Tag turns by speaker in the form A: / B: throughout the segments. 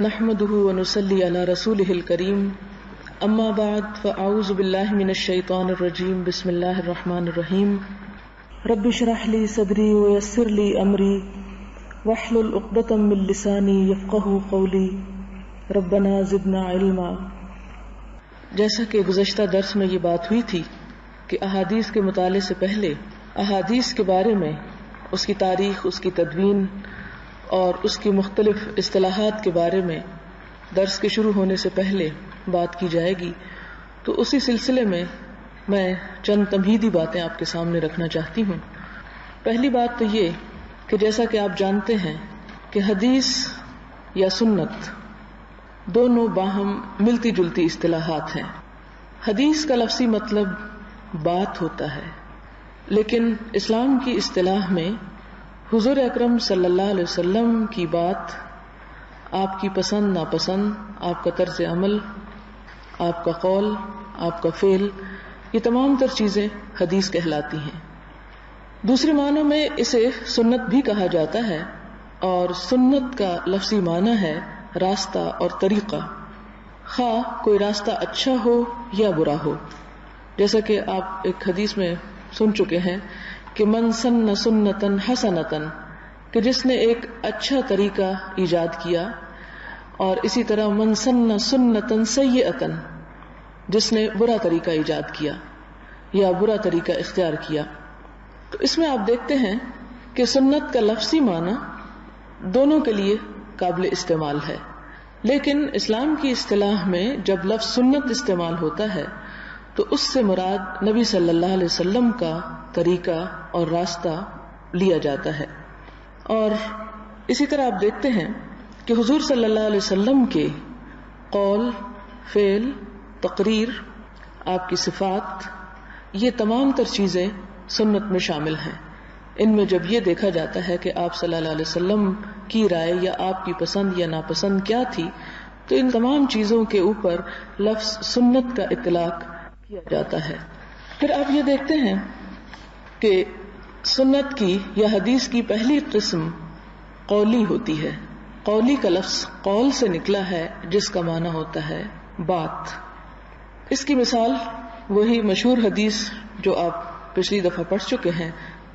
A: نحمده ونصلي على رسوله الكريم اما بعد فاعوذ بالله من الشيطان الرجيم بسم الله الرحمن الرحيم رب اشرح لي صدري ويسر لي امري واحلل عقدة من لساني يفقهوا قولي ربنا زدنا علما۔ جیسا کہ گزشتہ درس میں یہ بات ہوئی تھی کہ احادیث کے مطالعے سے پہلے احادیث کے بارے میں اس کی تاریخ، اس کی تدوین اور اس کی مختلف اصطلاحات کے بارے میں درس کے شروع ہونے سے پہلے بات کی جائے گی، تو اسی سلسلے میں میں چند تمہیدی باتیں آپ کے سامنے رکھنا چاہتی ہوں۔ پہلی بات تو یہ کہ جیسا کہ آپ جانتے ہیں کہ حدیث یا سنت دونوں باہم ملتی جلتی اصطلاحات ہیں۔ حدیث کا لفظی مطلب بات ہوتا ہے، لیکن اسلام کی اصطلاح میں حضور اکرم صلی اللہ علیہ وسلم کی بات، آپ کی پسند ناپسند، آپ کا طرز عمل، آپ کا قول، آپ کا فعل، یہ تمام تر چیزیں حدیث کہلاتی ہیں۔ دوسرے معنوں میں اسے سنت بھی کہا جاتا ہے، اور سنت کا لفظی معنی ہے راستہ اور طریقہ، خواہ کوئی راستہ اچھا ہو یا برا ہو۔ جیسا کہ آپ ایک حدیث میں سن چکے ہیں کہ من سن سنتن حسنتن، کہ جس نے ایک اچھا طریقہ ایجاد کیا، اور اسی طرح من سن سنتن سیئتن، جس نے برا طریقہ ایجاد کیا یا برا طریقہ اختیار کیا۔ تو اس میں آپ دیکھتے ہیں کہ سنت کا لفظی معنی دونوں کے لیے قابل استعمال ہے، لیکن اسلام کی اصطلاح میں جب لفظ سنت استعمال ہوتا ہے تو اس سے مراد نبی صلی اللہ علیہ وسلم کا طریقہ اور راستہ لیا جاتا ہے۔ اور اسی طرح آپ دیکھتے ہیں کہ حضور صلی اللہ علیہ وسلم کے قول، فعل، تقریر، آپ کی صفات، یہ تمام تر چیزیں سنت میں شامل ہیں۔ ان میں جب یہ دیکھا جاتا ہے کہ آپ صلی اللہ علیہ وسلم کی رائے یا آپ کی پسند یا ناپسند کیا تھی، تو ان تمام چیزوں کے اوپر لفظ سنت کا اطلاق کیا جاتا ہے۔ پھر آپ یہ دیکھتے ہیں کہ سنت کی یا حدیث کی پہلی قسم قولی ہوتی ہے۔ قولی کا لفظ قول سے نکلا ہے، جس کا معنی ہوتا ہے بات۔ اس کی مثال وہی مشہور حدیث جو آپ پچھلی دفعہ پڑھ چکے ہیں،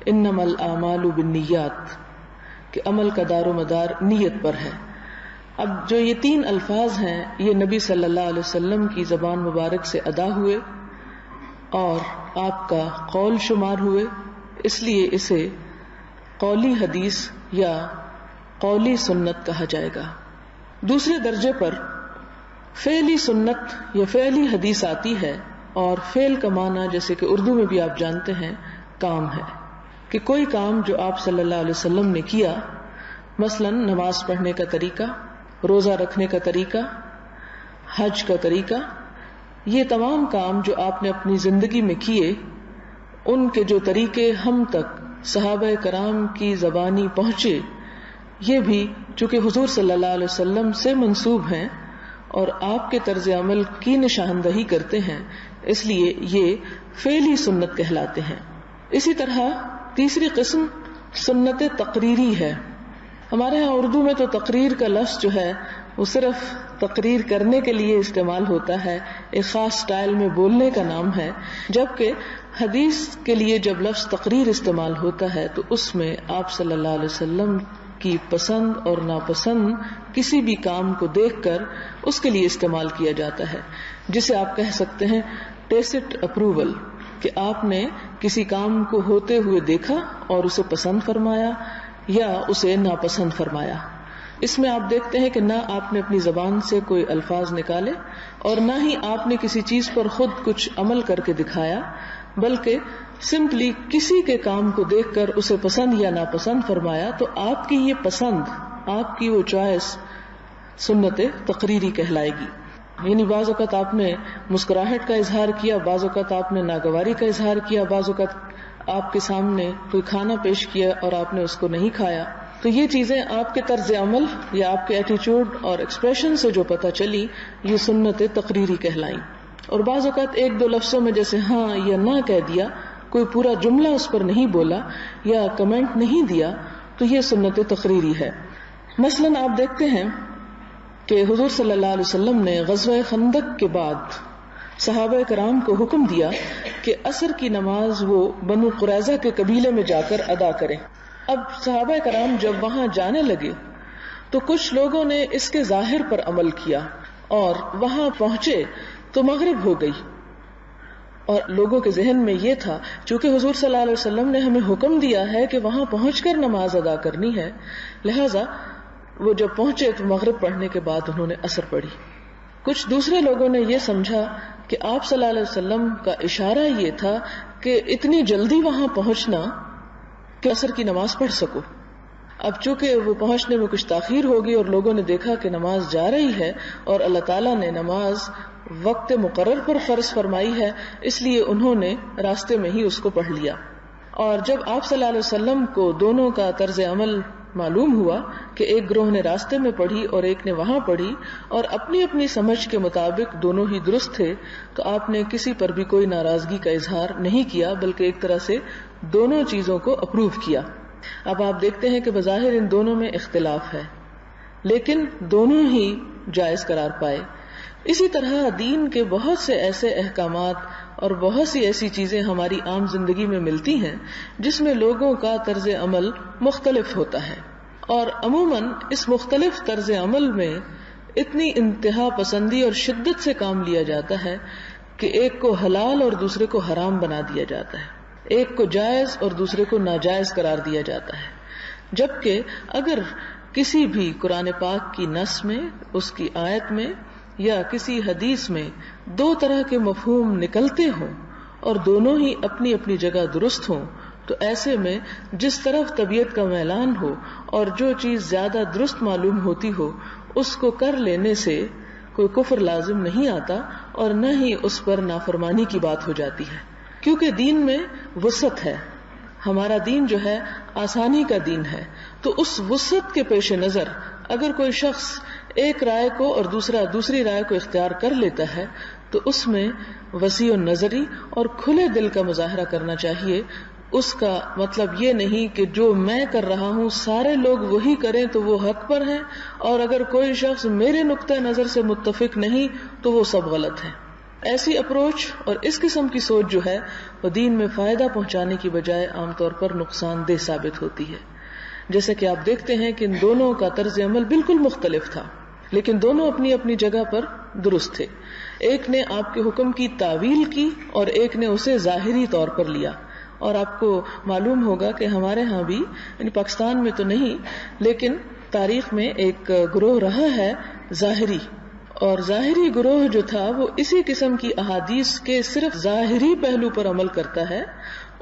A: انما الاعمال بالنیات، کہ عمل کا دار و مدار نیت پر ہے۔ اب جو یہ تین الفاظ ہیں، یہ نبی صلی اللہ علیہ وسلم کی زبان مبارک سے ادا ہوئے اور آپ کا قول شمار ہوئے، اس لیے اسے قولی حدیث یا قولی سنت کہا جائے گا۔ دوسرے درجے پر فعلی سنت یا فعلی حدیث آتی ہے، اور فعل کا معنی جیسے کہ اردو میں بھی آپ جانتے ہیں کام ہے، کہ کوئی کام جو آپ صلی اللہ علیہ وسلم نے کیا، مثلا نماز پڑھنے کا طریقہ، روزہ رکھنے کا طریقہ، حج کا طریقہ، یہ تمام کام جو آپ نے اپنی زندگی میں کیے، ان کے جو طریقے ہم تک صحابہ کرام کی زبانی پہنچے، یہ بھی چونکہ حضور صلی اللہ علیہ وسلم سے منسوب ہیں اور آپ کے طرز عمل کی نشاندہی کرتے ہیں، اس لیے یہ فعلی سنت کہلاتے ہیں۔ اسی طرح تیسری قسم سنت تقریری ہے۔ ہمارے ہاں اردو میں تو تقریر کا لفظ جو ہے وہ صرف تقریر کرنے کے لیے استعمال ہوتا ہے، ایک خاص سٹائل میں بولنے کا نام ہے، جبکہ حدیث کے لیے جب لفظ تقریر استعمال ہوتا ہے تو اس میں آپ صلی اللہ علیہ وسلم کی پسند اور ناپسند کسی بھی کام کو دیکھ کر اس کے لیے استعمال کیا جاتا ہے، جسے آپ کہہ سکتے ہیں ٹیسٹ اپروول، کہ آپ نے کسی کام کو ہوتے ہوئے دیکھا اور اسے پسند فرمایا یا اسے ناپسند فرمایا۔ اس میں آپ دیکھتے ہیں کہ نہ آپ نے اپنی زبان سے کوئی الفاظ نکالے اور نہ ہی آپ نے کسی چیز پر خود کچھ عمل کر کے دکھایا، بلکہ سمپلی کسی کے کام کو دیکھ کر اسے پسند یا ناپسند فرمایا، تو آپ کی یہ پسند، آپ کی وہ چوائس سنت تقریری کہلائے گی۔ یعنی بعض اوقات آپ نے مسکراہٹ کا اظہار کیا، بعض اوقات آپ نے ناگواری کا اظہار کیا، بعض اوقات آپ کے سامنے کوئی کھانا پیش کیا اور آپ نے اس کو نہیں کھایا، تو یہ چیزیں آپ کے طرز عمل یا آپ کے ایٹیچیوڈ اور ایکسپریشن سے جو پتہ چلی، یہ سنت تقریری کہلائیں۔ اور بعض اوقات ایک دو لفظوں میں جیسے ہاں یا نہ کہہ دیا، کوئی پورا جملہ اس پر نہیں بولا یا کمنٹ نہیں دیا، تو یہ سنت تقریری ہے۔ مثلا آپ دیکھتے ہیں کہ حضور صلی اللہ علیہ وسلم نے غزوہ خندق کے بعد صحابہ کرام کو حکم دیا کہ عصر کی نماز وہ بنو قریظہ کے قبیلے میں جا کر ادا کریں. اب صحابہ کرام جب وہاں جانے لگے تو کچھ لوگوں نے اس کے ظاہر پر عمل کیا اور وہاں پہنچے تو مغرب ہو گئی، اور لوگوں کے ذہن میں یہ تھا چونکہ حضور صلی اللہ علیہ وسلم نے ہمیں حکم دیا ہے کہ وہاں پہنچ کر نماز ادا کرنی ہے، لہذا وہ جب پہنچے تو مغرب پڑھنے کے بعد انہوں نے عصر پڑھی. کچھ دوسرے لوگوں نے یہ سمجھا کہ آپ صلی اللہ علیہ وسلم کا اشارہ یہ تھا کہ اتنی جلدی وہاں پہنچنا کہ عصر کی نماز پڑھ سکو. اب چونکہ وہ پہنچنے میں کچھ تاخیر ہوگی اور لوگوں نے دیکھا کہ نماز جا رہی ہے اور اللہ تعالیٰ نے نماز وقت مقرر پر فرض فرمائی ہے، اس لیے انہوں نے راستے میں ہی اس کو پڑھ لیا. اور جب آپ صلی اللہ علیہ وسلم کو دونوں کا طرز عمل معلوم ہوا کہ ایک گروہ نے راستے میں پڑھی اور ایک نے وہاں پڑھی اور اپنی اپنی سمجھ کے مطابق دونوں ہی درست تھے، تو آپ نے کسی پر بھی کوئی ناراضگی کا اظہار نہیں کیا بلکہ ایک طرح سے دونوں چیزوں کو اپروو کیا. اب آپ دیکھتے ہیں کہ بظاہر ان دونوں میں اختلاف ہے لیکن دونوں ہی جائز قرار پائے. اسی طرح دین کے بہت سے ایسے احکامات اور بہت سی ایسی چیزیں ہماری عام زندگی میں ملتی ہیں جس میں لوگوں کا طرز عمل مختلف ہوتا ہے، اور عموماً اس مختلف طرز عمل میں اتنی انتہا پسندی اور شدت سے کام لیا جاتا ہے کہ ایک کو حلال اور دوسرے کو حرام بنا دیا جاتا ہے، ایک کو جائز اور دوسرے کو ناجائز قرار دیا جاتا ہے. جبکہ اگر کسی بھی قرآن پاک کی نص میں، اس کی آیت میں یا کسی حدیث میں دو طرح کے مفہوم نکلتے ہوں اور دونوں ہی اپنی اپنی جگہ درست ہوں، تو ایسے میں جس طرف طبیعت کا میلان ہو اور جو چیز زیادہ درست معلوم ہوتی ہو اس کو کر لینے سے کوئی کفر لازم نہیں آتا اور نہ ہی اس پر نافرمانی کی بات ہو جاتی ہے، کیونکہ دین میں وسعت ہے. ہمارا دین جو ہے آسانی کا دین ہے، تو اس وسعت کے پیش نظر اگر کوئی شخص ایک رائے کو اور دوسرا دوسری رائے کو اختیار کر لیتا ہے تو اس میں وسیع النظری اور کھلے دل کا مظاہرہ کرنا چاہیے. اس کا مطلب یہ نہیں کہ جو میں کر رہا ہوں سارے لوگ وہی کریں تو وہ حق پر ہیں، اور اگر کوئی شخص میرے نقطہ نظر سے متفق نہیں تو وہ سب غلط ہے. ایسی اپروچ اور اس قسم کی سوچ جو ہے وہ دین میں فائدہ پہنچانے کی بجائے عام طور پر نقصان دہ ثابت ہوتی ہے. جیسے کہ آپ دیکھتے ہیں کہ ان دونوں کا طرز عمل بالکل مختلف تھا لیکن دونوں اپنی اپنی جگہ پر درست تھے. ایک نے آپ کے حکم کی تعویل کی اور ایک نے اسے ظاہری طور پر لیا. اور آپ کو معلوم ہوگا کہ ہمارے ہاں بھی، یعنی پاکستان میں تو نہیں لیکن تاریخ میں ایک گروہ رہا ہے ظاہری، اور ظاہری گروہ جو تھا وہ اسی قسم کی احادیث کے صرف ظاہری پہلو پر عمل کرتا ہے،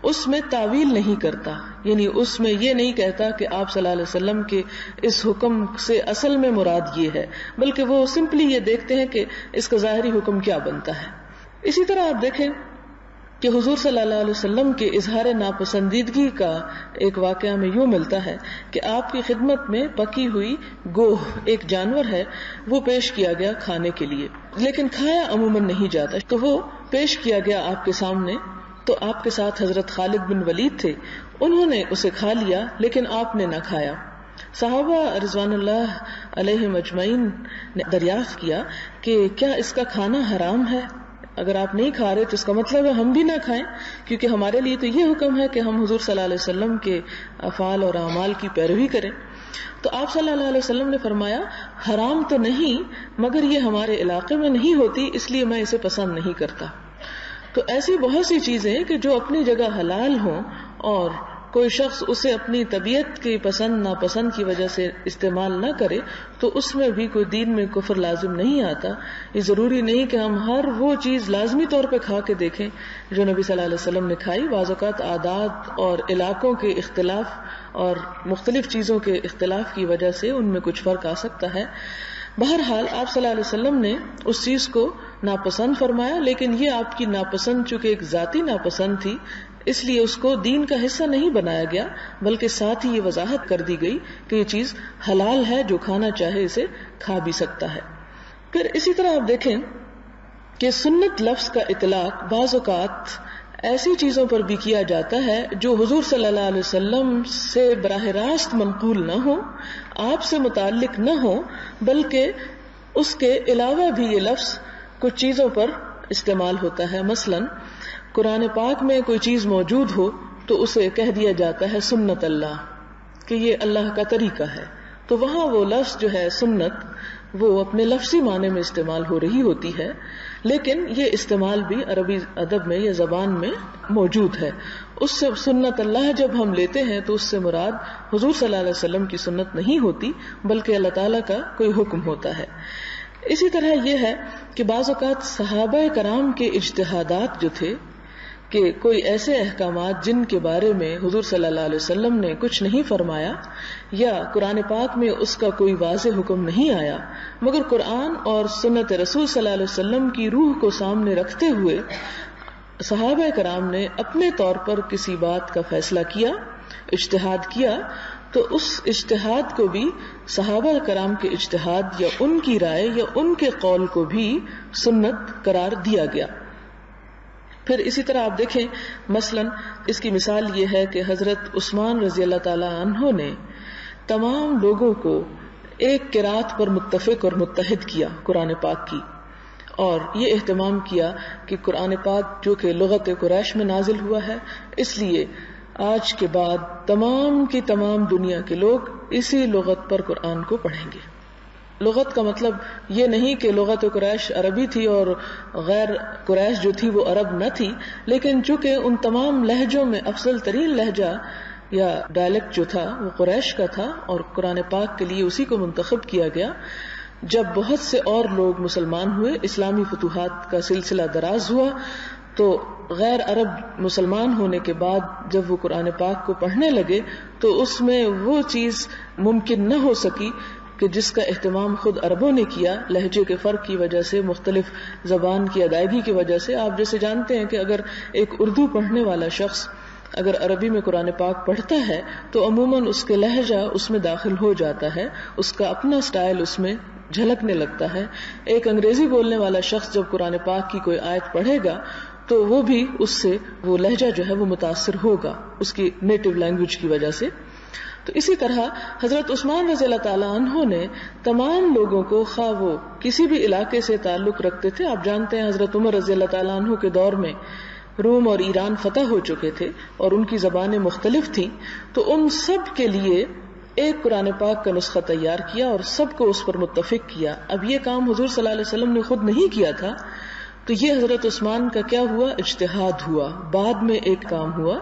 A: اس میں تعویل نہیں کرتا. یعنی اس میں یہ نہیں کہتا کہ آپ صلی اللہ علیہ وسلم کے اس حکم سے اصل میں مراد یہ ہے، بلکہ وہ سمپلی یہ دیکھتے ہیں کہ اس کا ظاہری حکم کیا بنتا ہے. اسی طرح آپ دیکھیں کہ حضور صلی اللہ علیہ وسلم کے اظہار ناپسندیدگی کا ایک واقعہ میں یوں ملتا ہے کہ آپ کی خدمت میں پکی ہوئی گوہ، ایک جانور ہے، وہ پیش کیا گیا کھانے کے لیے، لیکن کھایا عموماً نہیں جاتا، تو وہ پیش کیا گیا آپ کے سامنے. تو آپ کے ساتھ حضرت خالد بن ولید تھے، انہوں نے اسے کھا لیا لیکن آپ نے نہ کھایا. صحابہ رضوان اللہ علیہم اجمعین نے دریافت کیا کہ کیا اس کا کھانا حرام ہے؟ اگر آپ نہیں کھا رہے تو اس کا مطلب ہے ہم بھی نہ کھائیں، کیونکہ ہمارے لیے تو یہ حکم ہے کہ ہم حضور صلی اللہ علیہ وسلم کے افعال اور اعمال کی پیروی کریں. تو آپ صلی اللہ علیہ وسلم نے فرمایا حرام تو نہیں مگر یہ ہمارے علاقے میں نہیں ہوتی اس لیے میں اسے پسند نہیں کرتا. تو ایسی بہت سی چیزیں کہ جو اپنی جگہ حلال ہوں اور کوئی شخص اسے اپنی طبیعت کی پسند ناپسند کی وجہ سے استعمال نہ کرے تو اس میں بھی کوئی دین میں کفر لازم نہیں آتا. یہ ضروری نہیں کہ ہم ہر وہ چیز لازمی طور پہ کھا کے دیکھیں جو نبی صلی اللہ علیہ وسلم نے کھائی. بعض اوقات عادات اور علاقوں کے اختلاف اور مختلف چیزوں کے اختلاف کی وجہ سے ان میں کچھ فرق آ سکتا ہے. بہرحال آپ صلی اللہ علیہ وسلم نے اس چیز کو ناپسند فرمایا، لیکن یہ آپ کی ناپسند چونکہ ایک ذاتی ناپسند تھی اس لیے اس کو دین کا حصہ نہیں بنایا گیا، بلکہ ساتھ ہی یہ وضاحت کر دی گئی کہ یہ چیز حلال ہے، جو کھانا چاہے اسے کھا بھی سکتا ہے. پھر اسی طرح آپ دیکھیں کہ سنت لفظ کا اطلاق بعض اوقات ایسی چیزوں پر بھی کیا جاتا ہے جو حضور صلی اللہ علیہ وسلم سے براہ راست منقول نہ ہو، آپ سے متعلق نہ ہو، بلکہ اس کے علاوہ بھی یہ لفظ کچھ چیزوں پر استعمال ہوتا ہے. مثلاً قرآن پاک میں کوئی چیز موجود ہو تو اسے کہہ دیا جاتا ہے سنت اللہ، کہ یہ اللہ کا طریقہ ہے. تو وہاں وہ لفظ جو ہے سنت وہ اپنے لفظی معنی میں استعمال ہو رہی ہوتی ہے، لیکن یہ استعمال بھی عربی ادب میں یا زبان میں موجود ہے. اس سے سنت اللہ جب ہم لیتے ہیں تو اس سے مراد حضور صلی اللہ علیہ وسلم کی سنت نہیں ہوتی، بلکہ اللہ تعالیٰ کا کوئی حکم ہوتا ہے. اسی طرح یہ ہے کہ بعض اوقات صحابہ کرام کے اجتہادات جو تھے کہ کوئی ایسے احکامات جن کے بارے میں حضور صلی اللہ علیہ وسلم نے کچھ نہیں فرمایا یا قرآن پاک میں اس کا کوئی واضح حکم نہیں آیا، مگر قرآن اور سنت رسول صلی اللہ علیہ وسلم کی روح کو سامنے رکھتے ہوئے صحابہ کرام نے اپنے طور پر کسی بات کا فیصلہ کیا، اجتہاد کیا، تو اس اجتہاد کو بھی صحابہ کرام کے اجتہاد یا ان کی رائے یا ان کے قول کو بھی سنت قرار دیا گیا. پھر اسی طرح آپ دیکھیں مثلا اس کی مثال یہ ہے کہ حضرت عثمان رضی اللہ تعالی عنہ نے تمام لوگوں کو ایک قرات پر متفق اور متحد کیا قرآن پاک کی، اور یہ اہتمام کیا کہ قرآن پاک جو کہ لغت قریش میں نازل ہوا ہے، اس لیے آج کے بعد تمام کی تمام دنیا کے لوگ اسی لغت پر قرآن کو پڑھیں گے. لغت کا مطلب یہ نہیں کہ لغت قریش عربی تھی اور غیر قریش جو تھی وہ عرب نہ تھی، لیکن چونکہ ان تمام لہجوں میں افضل ترین لہجہ یا ڈائلیکٹ جو تھا وہ قریش کا تھا، اور قرآن پاک کے لیے اسی کو منتخب کیا گیا. جب بہت سے اور لوگ مسلمان ہوئے، اسلامی فتوحات کا سلسلہ دراز ہوا، تو غیر عرب مسلمان ہونے کے بعد جب وہ قرآن پاک کو پڑھنے لگے تو اس میں وہ چیز ممکن نہ ہو سکی کہ جس کا اہتمام خود عربوں نے کیا، لہجے کے فرق کی وجہ سے، مختلف زبان کی ادائیگی کی وجہ سے. آپ جیسے جانتے ہیں کہ اگر ایک اردو پڑھنے والا شخص اگر عربی میں قرآن پاک پڑھتا ہے تو عموماً اس کے لہجہ اس میں داخل ہو جاتا ہے، اس کا اپنا سٹائل اس میں جھلکنے لگتا ہے. ایک انگریزی بولنے والا شخص جب قرآن پاک کی کوئی آیت پڑھے گا تو وہ بھی اس سے وہ لہجہ جو ہے وہ متاثر ہوگا اس کی نیٹو لینگویج کی وجہ سے. تو اسی طرح حضرت عثمان رضی اللہ تعالیٰ عنہ نے تمام لوگوں کو، خواہ وہ کسی بھی علاقے سے تعلق رکھتے تھے، آپ جانتے ہیں حضرت عمر رضی اللہ تعالیٰ عنہ کے دور میں روم اور ایران فتح ہو چکے تھے اور ان کی زبانیں مختلف تھیں، تو ان سب کے لیے ایک قرآن پاک کا نسخہ تیار کیا اور سب کو اس پر متفق کیا. اب یہ کام حضور صلی اللہ علیہ وسلم نے خود نہیں کیا تھا، تو یہ حضرت عثمان کا کیا ہوا؟ اجتہاد ہوا، بعد میں ایک کام ہوا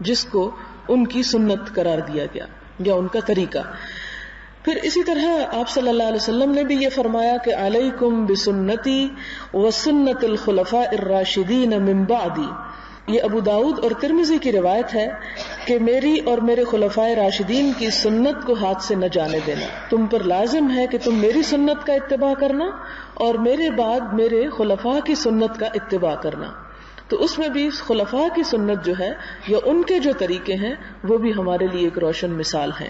A: جس کو ان کی سنت قرار دیا گیا یا ان کا طریقہ. پھر اسی طرح آپ صلی اللہ علیہ وسلم نے بھی یہ فرمایا کہ علیکم بسنتی وسنت الخلفاء الراشدین من بعدی. یہ ابو داؤد اور ترمذی کی روایت ہے کہ میری اور میرے خلفائے راشدین کی سنت کو ہاتھ سے نہ جانے دینا. تم پر لازم ہے کہ تم میری سنت کا اتباع کرنا اور میرے بعد میرے خلفاء کی سنت کا اتباع کرنا. تو اس میں بھی خلفاء کی سنت جو ہے یا ان کے جو طریقے ہیں وہ بھی ہمارے لیے ایک روشن مثال ہے.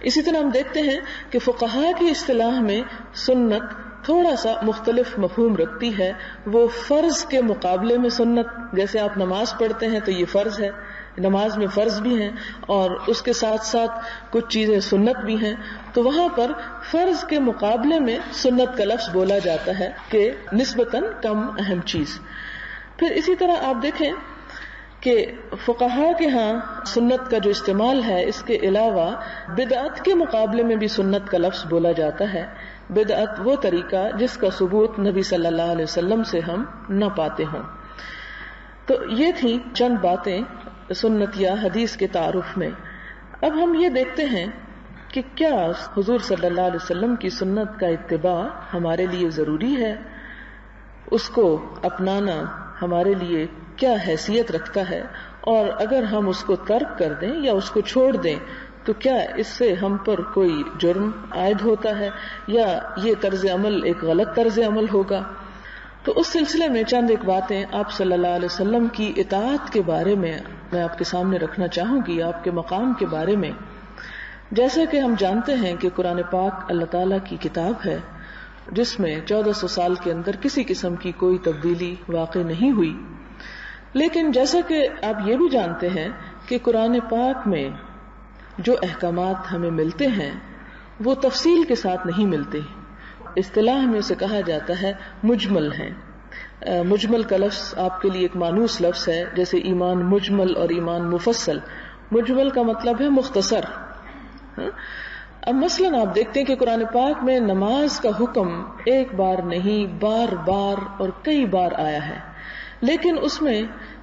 A: اسی طرح ہم دیکھتے ہیں کہ فقہاء کی اصطلاح میں سنت تھوڑا سا مختلف مفہوم رکھتی ہے. وہ فرض کے مقابلے میں سنت، جیسے آپ نماز پڑھتے ہیں تو یہ فرض ہے، نماز میں فرض بھی ہیں اور اس کے ساتھ ساتھ کچھ چیزیں سنت بھی ہیں، تو وہاں پر فرض کے مقابلے میں سنت کا لفظ بولا جاتا ہے کہ نسبتاً کم اہم چیز. پھر اسی طرح آپ دیکھیں کہ فقہاء کے ہاں سنت کا جو استعمال ہے، اس کے علاوہ بدعت کے مقابلے میں بھی سنت کا لفظ بولا جاتا ہے. بدعت وہ طریقہ جس کا ثبوت نبی صلی اللہ علیہ وسلم سے ہم نہ پاتے ہوں. تو یہ تھی چند باتیں سنت یا حدیث کے تعارف میں. اب ہم یہ دیکھتے ہیں کہ کیا حضور صلی اللہ علیہ وسلم کی سنت کا اتباع ہمارے لیے ضروری ہے، اس کو اپنانا ہمارے لیے کیا حیثیت رکھتا ہے، اور اگر ہم اس کو ترک کر دیں یا اس کو چھوڑ دیں تو کیا اس سے ہم پر کوئی جرم عائد ہوتا ہے یا یہ طرز عمل ایک غلط طرز عمل ہوگا. تو اس سلسلے میں چند ایک باتیں آپ صلی اللہ علیہ وسلم کی اطاعت کے بارے میں آپ کے سامنے رکھنا چاہوں گی، آپ کے مقام کے بارے میں. جیسا کہ ہم جانتے ہیں کہ قرآن پاک اللہ تعالیٰ کی کتاب ہے جس میں 1400 سال کے اندر کسی قسم کی کوئی تبدیلی واقع نہیں ہوئی. لیکن جیسا کہ آپ یہ بھی جانتے ہیں کہ قرآن پاک میں جو احکامات ہمیں ملتے ہیں وہ تفصیل کے ساتھ نہیں ملتے. اصطلاح میں اسے کہا جاتا ہے مجمل ہیں. مجمل کا لفظ آپ کے لیے ایک مانوس لفظ ہے، جیسے ایمان مجمل اور ایمان مفصل. مجمل کا مطلب ہے مختصر. اب مثلاً آپ دیکھتے ہیں کہ قرآن پاک میں نماز کا حکم ایک بار نہیں، بار بار اور کئی بار آیا ہے، لیکن اس میں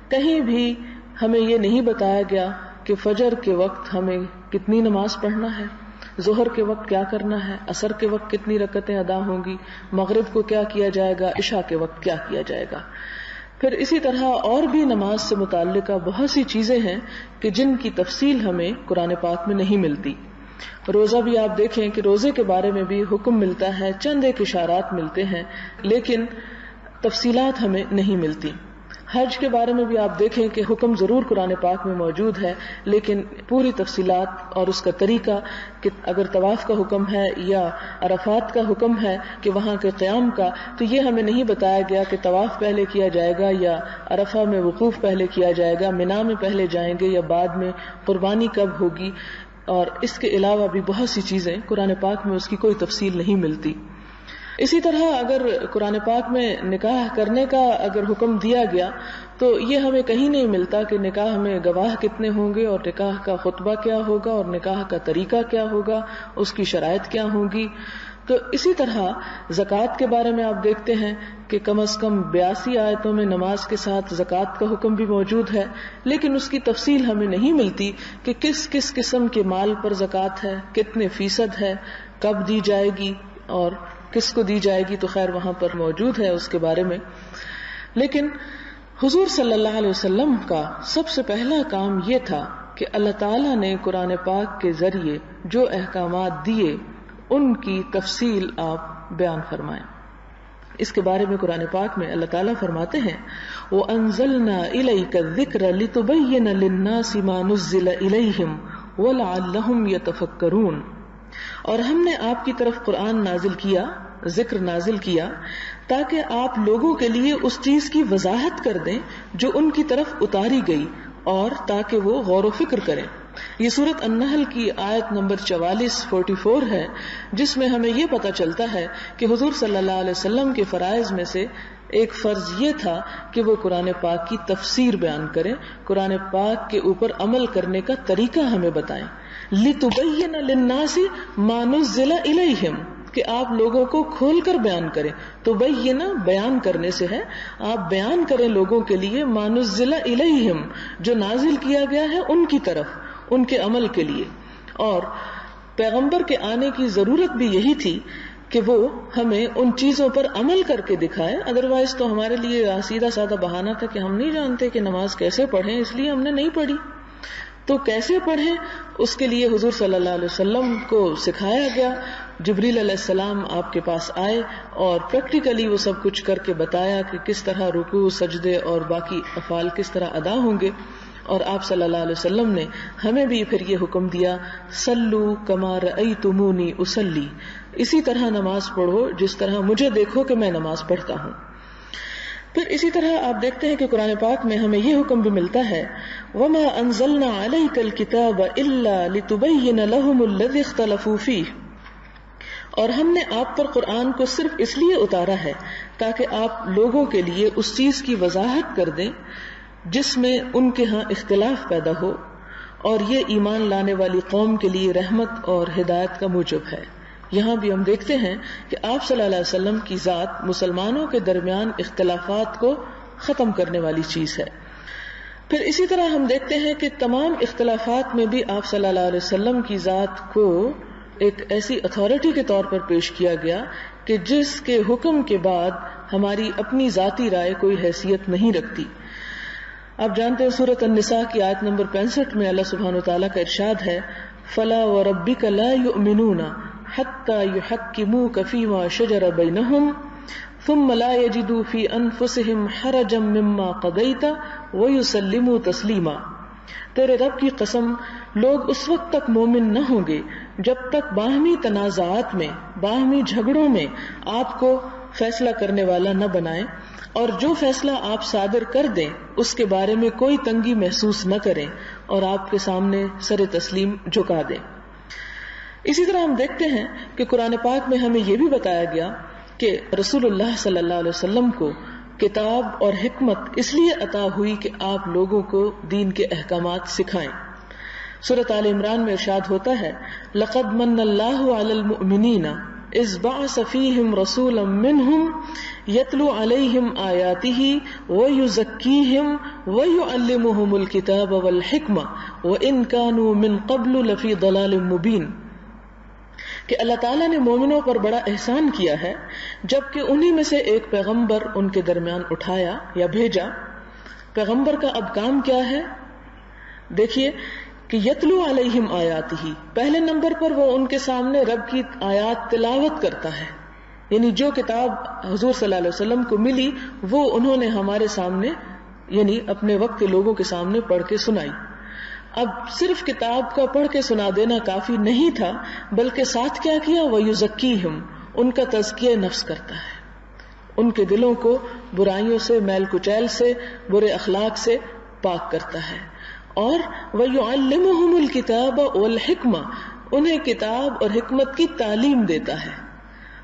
A: کہیں بھی ہمیں یہ نہیں بتایا گیا کہ فجر کے وقت ہمیں کتنی نماز پڑھنا ہے، ظہر کے وقت کیا کرنا ہے، عصر کے وقت کتنی رکعتیں ادا ہوں گی، مغرب کو کیا کیا جائے گا، عشاء کے وقت کیا کیا جائے گا. پھر اسی طرح اور بھی نماز سے متعلقہ بہت سی چیزیں ہیں کہ جن کی تفصیل ہمیں قرآن پاک میں نہیں ملتی. روزہ بھی آپ دیکھیں کہ روزے کے بارے میں بھی حکم ملتا ہے، چند ایک اشارات ملتے ہیں، لیکن تفصیلات ہمیں نہیں ملتی. حج کے بارے میں بھی آپ دیکھیں کہ حکم ضرور قرآن پاک میں موجود ہے، لیکن پوری تفصیلات اور اس کا طریقہ کہ اگر طواف کا حکم ہے یا عرفات کا حکم ہے کہ وہاں کے قیام کا، تو یہ ہمیں نہیں بتایا گیا کہ طواف پہلے کیا جائے گا یا عرفہ میں وقوف پہلے کیا جائے گا، منا میں پہلے جائیں گے یا بعد میں، قربانی کب ہوگی. اور اس کے علاوہ بھی بہت سی چیزیں قرآن پاک میں اس کی کوئی تفصیل نہیں ملتی. اسی طرح اگر قرآن پاک میں نکاح کرنے کا اگر حکم دیا گیا تو یہ ہمیں کہیں نہیں ملتا کہ نکاح میں گواہ کتنے ہوں گے اور نکاح کا خطبہ کیا ہوگا اور نکاح کا طریقہ کیا ہوگا، اس کی شرائط کیا ہوں گی. تو اسی طرح زکوٰۃ کے بارے میں آپ دیکھتے ہیں کہ کم از کم 82 آیتوں میں نماز کے ساتھ زکوٰۃ کا حکم بھی موجود ہے، لیکن اس کی تفصیل ہمیں نہیں ملتی کہ کس کس قسم کے مال پر زکوٰۃ ہے، کتنے فیصد ہے، کب دی جائے گی اور کس کو دی جائے گی. تو خیر وہاں پر موجود ہے اس کے بارے میں. لیکن حضور صلی اللہ علیہ وسلم کا سب سے پہلا کام یہ تھا کہ اللہ تعالیٰ نے قرآن پاک کے ذریعے جو احکامات دیے ان کی تفصیل آپ بیان فرمائیں. اس کے بارے میں قرآن پاک میں اللہ تعالیٰ فرماتے ہیں وَأَنزَلْنَا إِلَيْكَ الذِّكْرَ لِتُبَيِّنَ لِلنَّاسِ مَا نُزِّلَ إِلَيْهِمْ وَلَعَلَّهُمْ يَتَفَكَّرُونَ. اور ہم نے آپ کی طرف قرآن نازل کیا، ذکر نازل کیا، تاکہ آپ لوگوں کے لیے اس چیز کی وضاحت کر دیں جو ان کی طرف اتاری گئی اور تاکہ وہ غور و فکر کریں. یہ سورۃ النحل کی آیت نمبر 44 ہے، جس میں ہمیں یہ پتہ چلتا ہے کہ حضور صلی اللہ علیہ وسلم کے فرائض میں سے ایک فرض یہ تھا کہ وہ قرآن پاک کی تفسیر بیان کریں، قرآن پاک کے اوپر عمل کرنے کا طریقہ ہمیں بتائیں. لِتُبَيِّنَ لِلنَّاسِ مَا نُزِّلَ إِلَيْهِمْ، کہ آپ لوگوں کو کھول کر بیان کریں. تو بیان کرنے سے ہے، آپ بیان کریں لوگوں کے لیے مَا نُزِّلَ إِلَيْهِمْ، جو نازل کیا گیا ہے ان کی طرف، ان کے عمل کے لیے. اور پیغمبر کے آنے کی ضرورت بھی یہی تھی کہ وہ ہمیں ان چیزوں پر عمل کر کے دکھائے. ادروائز تو ہمارے لیے سیدھا سادہ بہانہ تھا کہ ہم نہیں جانتے کہ نماز کیسے پڑھیں، اس لیے ہم نے نہیں پڑھی. تو کیسے پڑھیں اس کے لیے حضور صلی اللہ علیہ وسلم کو سکھایا گیا. جبریل علیہ السلام آپ کے پاس آئے اور پریکٹیکلی وہ سب کچھ کر کے بتایا کہ کس طرح رکوع، سجدے اور باقی افعال کس طرح ادا ہوں گے. اور آپ صلی اللہ علیہ وسلم نے ہمیں بھی پھر یہ حکم دیا صلو کما رأیتمونی اصلی، اسی طرح نماز پڑھو جس طرح مجھے دیکھو کہ میں نماز پڑھتا ہوں. پھر اسی طرح آپ دیکھتے ہیں کہ قرآن پاک میں ہمیں یہ حکم بھی ملتا ہے وما انزلنا علیک الکتاب الا لتبین لهم الذی اختلفوا فیہ، اور ہم نے آپ پر قرآن کو صرف اس لیے اتارا ہے تاکہ آپ لوگوں کے لیے اس چیز کی وضاحت کر دیں جس میں ان کے ہاں اختلاف پیدا ہو، اور یہ ایمان لانے والی قوم کے لیے رحمت اور ہدایت کا موجب ہے. یہاں بھی ہم دیکھتے ہیں کہ آپ صلی اللہ علیہ وسلم کی ذات مسلمانوں کے درمیان اختلافات کو ختم کرنے والی چیز ہے. پھر اسی طرح ہم دیکھتے ہیں کہ تمام اختلافات میں بھی آپ صلی اللہ علیہ وسلم کی ذات کو ایک ایسی اتھارٹی کے طور پر پیش کیا گیا کہ جس کے حکم کے بعد ہماری اپنی ذاتی رائے کوئی حیثیت نہیں رکھتی. آپ جانتے ہیں سورۃ النساء کی آیت نمبر 65 میں اللہ سبحانہ وتعالیٰ کا ارشاد ہے فَلَا وَرَبِّكَ لَا يُؤْمِنُونَ حَتَّى يُحَكِّمُوكَ فِيمَا شَجَرَ بَيْنَهُمْ ثُمَّ لَا يَجِدُوا فِي أَنفُسِهِمْ حَرَجًا مِّمَّا قَضَيْتَ وَيُسَلِّمُوا تَسْلِيمًا. تیرے رب کی قسم، لوگ اس وقت تک مومن نہ ہوں گے جب تک باہمی تنازعات میں، باہمی جھگڑوں میں آپ کو فیصلہ کرنے والا نہ بنائیں، اور جو فیصلہ آپ صادر کر دیں اس کے بارے میں کوئی تنگی محسوس نہ کریں اور آپ کے سامنے سر تسلیم جھکا دیں. اسی طرح ہم دیکھتے ہیں کہ قرآن پاک میں ہمیں یہ بھی بتایا گیا کہ رسول اللہ صلی اللہ علیہ وسلم کو کتاب اور حکمت اس لیے عطا ہوئی کہ آپ لوگوں کو دین کے احکامات سکھائیں. سورۃ آل عمران میں ارشاد ہوتا ہے لقد من اللہ علی المؤمنین اذ بعث فیہم رسولا منہم یتلو علیہم آیاتہ ویزکیہم ویعلمہم الکتاب والحکمہ وان کانوا من قبل لفی ضلال مبین، کہ اللہ تعالیٰ نے مومنوں پر بڑا احسان کیا ہے جبکہ انہی میں سے ایک پیغمبر ان کے درمیان اٹھایا یا بھیجا. پیغمبر کا اب کام کیا ہے؟ دیکھیے کہ یتلو علیہم آیاتہ، پہلے نمبر پر وہ ان کے سامنے رب کی آیات تلاوت کرتا ہے، یعنی جو کتاب حضور صلی اللہ علیہ وسلم کو ملی وہ انہوں نے ہمارے سامنے یعنی اپنے وقت کے لوگوں کے سامنے پڑھ کے سنائی. اب صرف کتاب کا پڑھ کے سنا دینا کافی نہیں تھا، بلکہ ساتھ کیا کیا؟ وَيُزَكِّيهِمْ، ان کا تزکیہ نفس کرتا ہے، ان کے دلوں کو برائیوں سے، میل کچیل سے، برے اخلاق سے پاک کرتا ہے. اور وَيُعَلِّمُهُمُ الْكِتَابَ وَالْحِكْمَةَ، انہیں کتاب اور حکمت کی تعلیم دیتا ہے.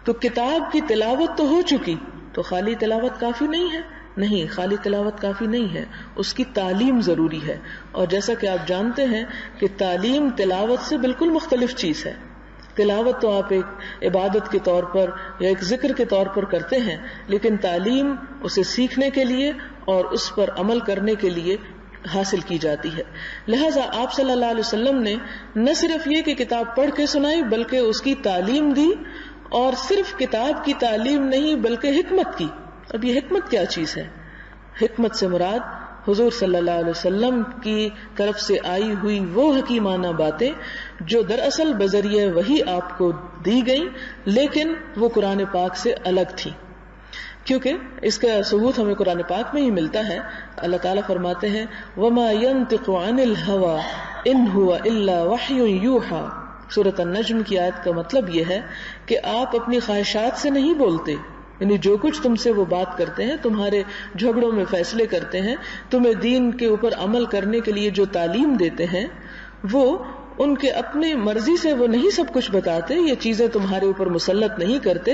A: تو کتاب کی تلاوت تو ہو چکی، تو خالی تلاوت کافی نہیں ہے، نہیں، خالی تلاوت کافی نہیں ہے، اس کی تعلیم ضروری ہے. اور جیسا کہ آپ جانتے ہیں کہ تعلیم تلاوت سے بالکل مختلف چیز ہے. تلاوت تو آپ ایک عبادت کے طور پر یا ایک ذکر کے طور پر کرتے ہیں، لیکن تعلیم اسے سیکھنے کے لیے اور اس پر عمل کرنے کے لیے حاصل کی جاتی ہے. لہذا آپ صلی اللہ علیہ وسلم نے نہ صرف یہ کہ کتاب پڑھ کے سنائی بلکہ اس کی تعلیم دی، اور صرف کتاب کی تعلیم نہیں بلکہ حکمت کی. اب یہ حکمت کیا چیز ہے؟ حکمت سے مراد حضور صلی اللہ علیہ وسلم کی طرف سے آئی ہوئی وہ حکیمانہ باتیں جو دراصل بذریعہ وحی آپ کو دی گئیں، لیکن وہ قرآن پاک سے الگ تھی. کیونکہ اس کا ثبوت ہمیں قرآن پاک میں ہی ملتا ہے. اللہ تعالیٰ فرماتے ہیں وَمَا يَنطِقُ عَنِ الْهَوَىٰ إِنْ هُوَ إِلَّا وَحْيٌ يُوحَىٰ. سورۃ النجم کی آیت کا مطلب یہ ہے کہ آپ اپنی خواہشات سے نہیں بولتے، یعنی جو کچھ تم سے وہ بات کرتے ہیں، تمہارے جھگڑوں میں فیصلے کرتے ہیں، تمہیں دین کے اوپر عمل کرنے کے لیے جو تعلیم دیتے ہیں، وہ ان کے اپنی مرضی سے وہ نہیں سب کچھ بتاتے، یہ چیزیں تمہارے اوپر مسلط نہیں کرتے.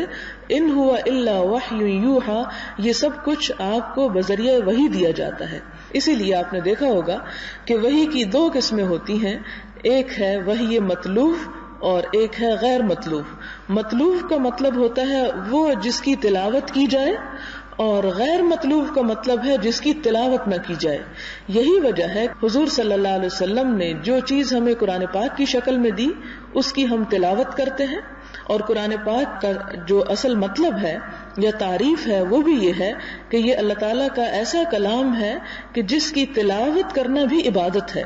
A: ان ہوا الا وحی یوحا، یہ سب کچھ آپ کو بذریعہ وحی دیا جاتا ہے. اسی لیے آپ نے دیکھا ہوگا کہ وحی کی دو قسمیں ہوتی ہیں، ایک ہے وحی مطلوب اور ایک ہے غیر مطلوب. مطلوب کا مطلب ہوتا ہے وہ جس کی تلاوت کی جائے، اور غیر مطلوب کا مطلب ہے جس کی تلاوت نہ کی جائے. یہی وجہ ہے حضور صلی اللہ علیہ وسلم نے جو چیز ہمیں قرآن پاک کی شکل میں دی اس کی ہم تلاوت کرتے ہیں، اور قرآن پاک کا جو اصل مطلب ہے یا تعریف ہے وہ بھی یہ ہے کہ یہ اللہ تعالیٰ کا ایسا کلام ہے کہ جس کی تلاوت کرنا بھی عبادت ہے.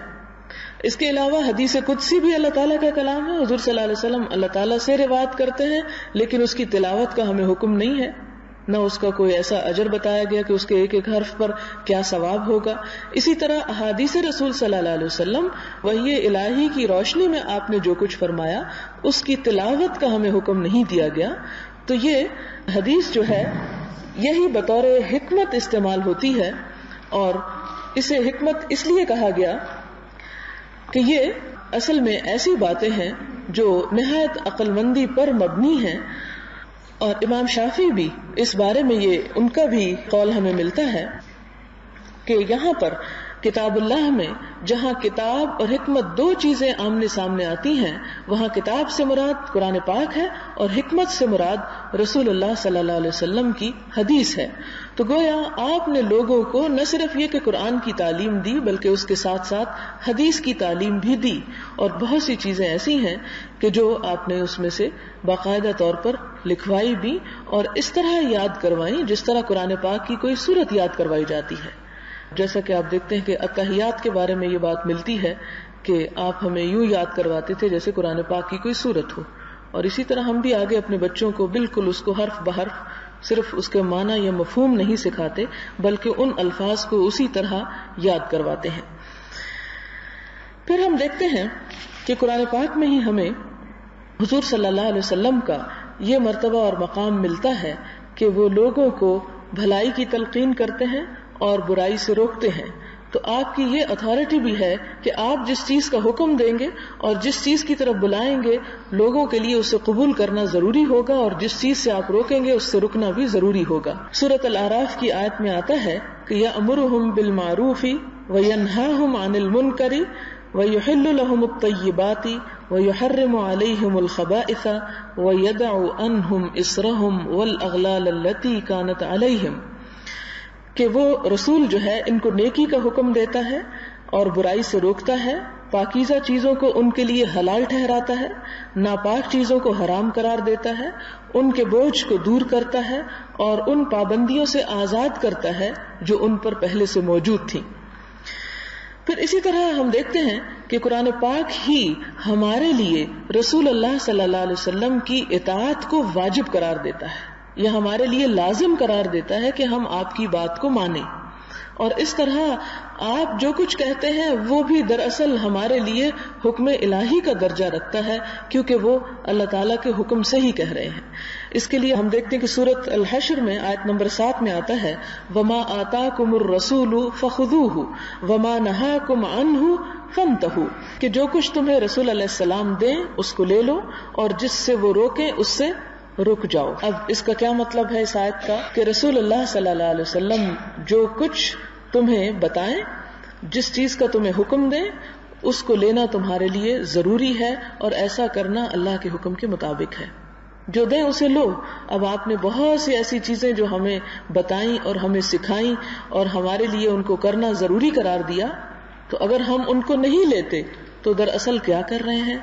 A: اس کے علاوہ حدیث قدسی بھی اللہ تعالیٰ کا کلام ہے. حضور صلی اللہ علیہ وسلم اللہ تعالیٰ سے روایت کرتے ہیں، لیکن اس کی تلاوت کا ہمیں حکم نہیں ہے، نہ اس کا کوئی ایسا اجر بتایا گیا کہ اس کے ایک ایک حرف پر کیا ثواب ہوگا. اسی طرح احادیث رسول صلی اللہ علیہ وسلم وحی الہی کی روشنی میں آپ نے جو کچھ فرمایا اس کی تلاوت کا ہمیں حکم نہیں دیا گیا. تو یہ حدیث جو ہے یہی بطور حکمت استعمال ہوتی ہے، اور اسے حکمت اس لیے کہا گیا کہ یہ اصل میں ایسی باتیں ہیں جو نہایت عقل مندی پر مبنی ہیں. اور امام شافعی بھی اس بارے میں یہ ان کا بھی قول ہمیں ملتا ہے کہ یہاں پر کتاب اللہ میں جہاں کتاب اور حکمت دو چیزیں آمنے سامنے آتی ہیں، وہاں کتاب سے مراد قرآن پاک ہے اور حکمت سے مراد رسول اللہ صلی اللہ علیہ وسلم کی حدیث ہے. تو گویا آپ نے لوگوں کو نہ صرف یہ کہ قرآن کی تعلیم دی بلکہ اس کے ساتھ ساتھ حدیث کی تعلیم بھی دی، اور بہت سی چیزیں ایسی ہیں کہ جو آپ نے اس میں سے باقاعدہ طور پر لکھوائی بھی اور اس طرح یاد کروائیں جس طرح قرآن پاک کی کوئی سورت یاد کروائی جاتی ہے. جیسا کہ آپ دیکھتے ہیں کہ اتحیات کے بارے میں یہ بات ملتی ہے کہ آپ ہمیں یوں یاد کرواتے تھے جیسے قرآن پاک کی کوئی سورت ہو، اور اسی طرح ہم بھی آگے اپنے بچوں کو بالکل اس کو حرف بحرف صرف اس کے معنی یا مفہوم نہیں سکھاتے بلکہ ان الفاظ کو اسی طرح یاد کرواتے ہیں. پھر ہم دیکھتے ہیں کہ قرآن پاک میں ہی ہمیں حضور صلی اللہ علیہ وسلم کا یہ مرتبہ اور مقام ملتا ہے کہ وہ لوگوں کو بھلائی کی تلقین کرتے ہیں اور برائی سے روکتے ہیں. تو آپ کی یہ اتھارٹی بھی ہے کہ آپ جس چیز کا حکم دیں گے اور جس چیز کی طرف بلائیں گے لوگوں کے لیے اسے قبول کرنا ضروری ہوگا، اور جس چیز سے آپ روکیں گے اس سے رکنا بھی ضروری ہوگا۔ سورۃ الاعراف کی آیت میں آتا ہے کہ یأمرہم بالمعروف وینہاہم عن المنکر وَيُحِلُّ لَهُمُ الطَّيِّبَاتِ وَيُحَرِّمُ عَلَيْهِمُ الْخَبَائِثَ وَيَدَعُ عَنْهُمْ إِصْرَهُمْ وَالْأَغْلَالَ الَّتِي كَانَتْ عَلَيْهِمْ، کہ وہ رسول جو ہے ان کو نیکی کا حکم دیتا ہے اور برائی سے روکتا ہے، پاکیزہ چیزوں کو ان کے لیے حلال ٹھہراتا ہے، ناپاک چیزوں کو حرام قرار دیتا ہے، ان کے بوجھ کو دور کرتا ہے اور ان پابندیوں سے آزاد کرتا ہے جو ان پر پہلے سے موجود تھیں۔ پھر اسی طرح ہم دیکھتے ہیں کہ قرآن پاک ہی ہمارے لیے رسول اللہ صلی اللہ علیہ وسلم کی اطاعت کو واجب قرار دیتا ہے، یا ہمارے لیے لازم قرار دیتا ہے کہ ہم آپ کی بات کو مانیں، اور اس طرح آپ جو کچھ کہتے ہیں وہ بھی دراصل ہمارے لیے حکم الہی کا درجہ رکھتا ہے، کیونکہ وہ اللہ تعالیٰ کے حکم سے ہی کہہ رہے ہیں۔ اس کے لیے ہم دیکھتے ہیں کہ سورۃ الحشر میں آیت نمبر 7 میں آتا ہے وَمَا آتَاكُمُ الرَّسُولُ فَخُذُوهُ وَمَا نَهَاكُمْ عَنْهُ فَانْتَهُوا، کہ جو کچھ تمہیں رسول علیہ السلام دیں اس کو لے لو، اور جس سے وہ روکیں اس سے رک جاؤ۔ اب اس کا کیا مطلب ہے اس آیت کا؟ کہ رسول اللہ صلی اللہ علیہ وسلم جو کچھ تمہیں بتائیں، جس چیز کا تمہیں حکم دیں، اس کو لینا تمہارے لیے ضروری ہے، اور ایسا کرنا اللہ کے حکم کے مطابق ہے۔ جو دیں اسے لو۔ اب آپ نے بہت سی ایسی چیزیں جو ہمیں بتائیں اور ہمیں سکھائیں اور ہمارے لیے ان کو کرنا ضروری قرار دیا، تو اگر ہم ان کو نہیں لیتے تو دراصل کیا کر رہے ہیں؟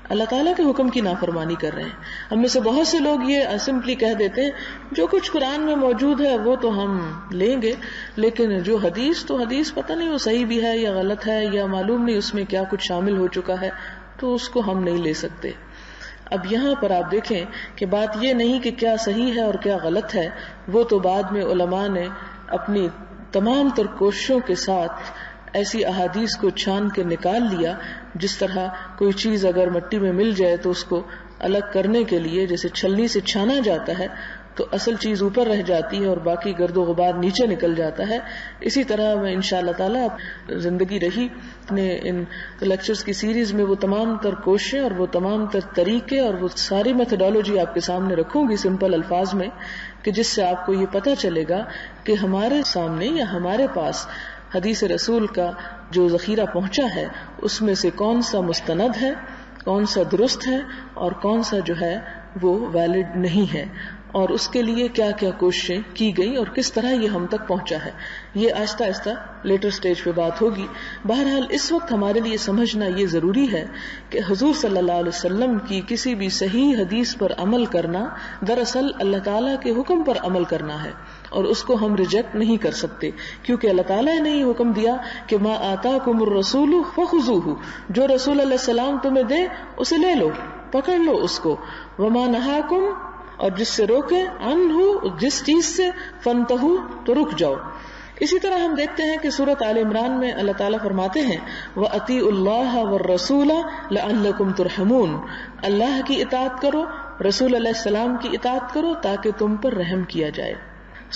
A: اللہ تعالیٰ کے حکم کی نافرمانی کر رہے ہیں۔ ہم میں سے بہت سے لوگ یہ سمپلی کہہ دیتے ہیں جو کچھ قرآن میں موجود ہے وہ تو ہم لیں گے، لیکن جو حدیث پتہ نہیں وہ صحیح بھی ہے یا غلط ہے، یا معلوم نہیں اس میں کیا کچھ شامل ہو چکا ہے، تو اس کو ہم نہیں لے سکتے۔ اب یہاں پر آپ دیکھیں کہ بات یہ نہیں کہ کیا صحیح ہے اور کیا غلط ہے، وہ تو بعد میں علماء نے اپنی تمام تر کوششوں کے ساتھ ایسی احادیث کو چھان کے نکال لیا، جس طرح کوئی چیز اگر مٹی میں مل جائے تو اس کو الگ کرنے کے لیے جیسے چھلنی سے چھانا جاتا ہے تو اصل چیز اوپر رہ جاتی ہے اور باقی گرد و غبار نیچے نکل جاتا ہے۔ اسی طرح میں انشاءاللہ تعالیٰ زندگی رہی اپنے ان لیکچرز کی سیریز میں وہ تمام تر کوششیں اور وہ تمام تر طریقے اور وہ ساری میتھڈالوجی آپ کے سامنے رکھوں گی سمپل الفاظ میں، کہ جس سے آپ کو یہ پتہ چلے گا کہ ہمارے سامنے یا ہمارے پاس حدیث رسول کا جو ذخیرہ پہنچا ہے اس میں سے کون سا مستند ہے، کون سا درست ہے اور کون سا جو ہے وہ ویلڈ نہیں ہے، اور اس کے لیے کیا کیا کوششیں کی گئی اور کس طرح یہ ہم تک پہنچا ہے۔ یہ آہستہ آہستہ لیٹر سٹیج پہ بات ہوگی۔ بہرحال اس وقت ہمارے لیے سمجھنا یہ ضروری ہے کہ حضور صلی اللہ علیہ وسلم کی کسی بھی صحیح حدیث پر عمل کرنا دراصل اللہ تعالیٰ کے حکم پر عمل کرنا ہے، اور اس کو ہم ریجیکٹ نہیں کر سکتے، کیونکہ اللہ تعالیٰ نے یہ حکم دیا کہ ما آتاکم الرسول فخذوہ، جو رسول علیہ السلام تمہیں دے اسے لے لو، پکڑ لو اس کو، وما نہاکم، اور جس سے روکے، عنہ، جس چیز سے، فانتہو، تو رک جاؤ۔ اسی طرح ہم دیکھتے ہیں کہ سورۃ آل عمران میں اللہ تعالیٰ فرماتے ہیں وَأَطِیعُوا اللَّهَ وَالرَّسُولَ لَعَلَّکُمْ تُرْحَمُونَ، اللہ کی اطاعت کرو، رسول علیہ السلام کی اطاعت کرو تاکہ تم پر رحم کیا جائے۔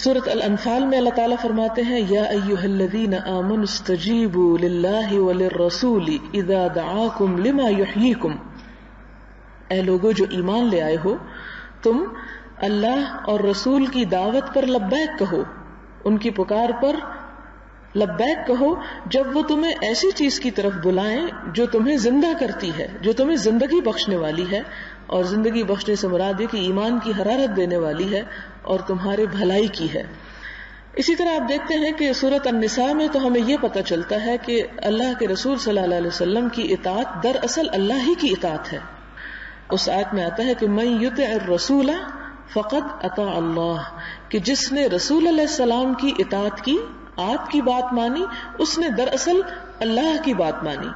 A: سورۃ الانفال میں اللہ تعالیٰ فرماتے ہیں یا ایھا الذین آمنوا استجیبوا للہ وللرسول اذا دعاکم لما یحییکم، اے لوگو جو ایمان لے آئے ہو، تم اللہ اور رسول کی دعوت پر لبیک کہو، ان کی پکار پر لبیک کہو جب وہ تمہیں ایسی چیز کی طرف بلائیں جو تمہیں زندہ کرتی ہے، جو تمہیں زندگی بخشنے والی ہے، اور زندگی بخشنے سے مراد یہ کہ ایمان کی حرارت دینے والی ہے اور تمہارے بھلائی کی ہے۔ اسی طرح آپ دیکھتے ہیں کہ سورۃ النساء میں تو ہمیں یہ پتہ چلتا ہے کہ اللہ کے رسول صلی اللہ علیہ وسلم کی اطاعت دراصل اللہ ہی کی اطاعت ہے۔ اس آیت میں آتا ہے کہ من یطع الرسول فقد اطاع اللہ، کہ جس نے رسول علیہ السلام کی اطاعت کی، آپ کی بات مانی، اس نے دراصل اللہ کی بات مانی۔